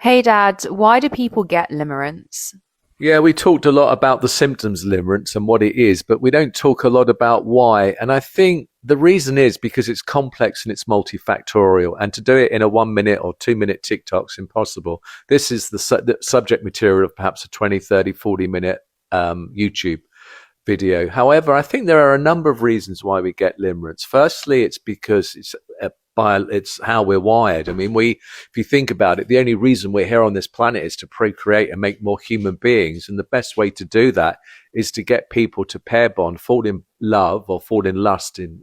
Hey Dad, why do people get limerence? Yeah, we talked a lot about the symptoms of limerence and what it is, but we don't talk a lot about why. And I think the reason is because it's complex and it's multifactorial. And to do it in a 1 minute or 2 minute TikTok's impossible. This is the subject material of perhaps a 20, 30, 40 minute YouTube video. However, I think there are a number of reasons why we get limerence. Firstly, it's because it's how we're wired. I mean, if you think about it, the only reason we're here on this planet is to procreate and make more human beings. And the best way to do that is to get people to pair bond, fall in love or fall in lust in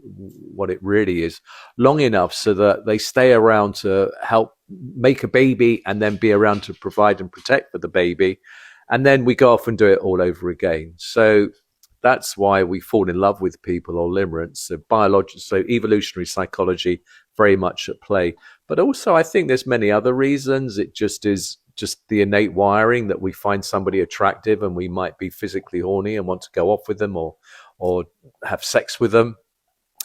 what it really is long enough so that they stay around to help make a baby and then be around to provide and protect for the baby. And then we go off and do it all over again. So that's why we fall in love with people or limerence. So biological, so evolutionary psychology very much at play. But also I think there's many other reasons. It just is just the innate wiring that we find somebody attractive and we might be physically horny and want to go off with them or have sex with them.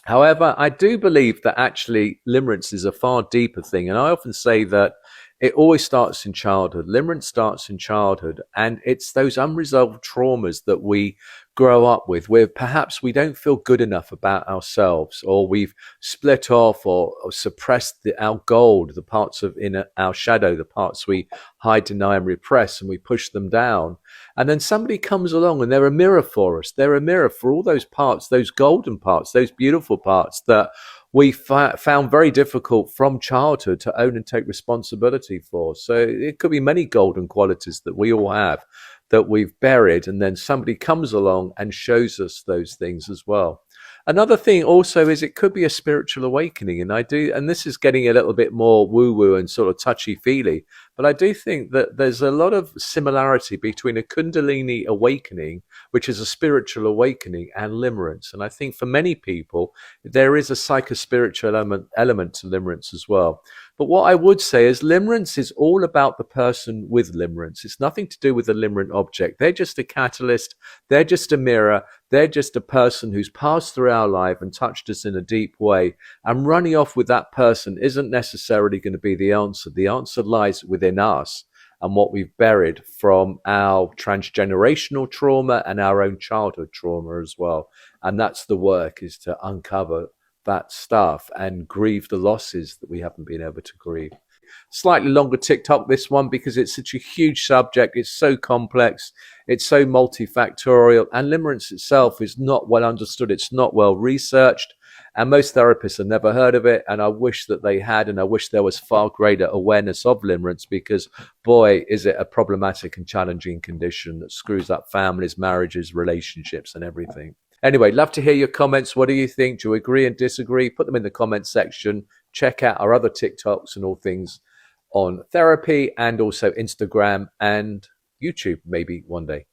However, I do believe that actually limerence is a far deeper thing. And I often say that it always starts in childhood. Limerence starts in childhood. And it's those unresolved traumas that we grow up with, where perhaps we don't feel good enough about ourselves, or we've split off or suppressed our gold, the parts of in our shadow, the parts we hide, deny, and repress, and we push them down. And then somebody comes along and they're a mirror for us. They're a mirror for all those parts, those golden parts, those beautiful parts that we found very difficult from childhood to own and take responsibility for. So it could be many golden qualities that we all have that we've buried, and then somebody comes along and shows us those things as well. Another thing also is it could be a spiritual awakening, and this is getting a little bit more woo-woo and sort of touchy-feely, but I do think that there's a lot of similarity between a Kundalini awakening, which is a spiritual awakening, and limerence. And I think for many people, there is a psychospiritual element to limerence as well. But what I would say is limerence is all about the person with limerence. It's nothing to do with the limerent object. They're just a catalyst. They're just a mirror. They're just a person who's passed through our life and touched us in a deep way. And running off with that person isn't necessarily going to be the answer. The answer lies within us and what we've buried from our transgenerational trauma and our own childhood trauma as well. And that's the work, is to uncover that stuff and grieve the losses that we haven't been able to grieve. Slightly longer TikTok, this one, because it's such a huge subject. It's so complex. It's so multifactorial. And limerence itself is not well understood. It's not well researched. And most therapists have never heard of it. And I wish that they had. And I wish there was far greater awareness of limerence, because, boy, is it a problematic and challenging condition that screws up families, marriages, relationships, and everything. Anyway, love to hear your comments. What do you think? Do you agree and disagree? Put them in the comments section. Check out our other TikToks and all things on therapy, and also Instagram and YouTube maybe one day.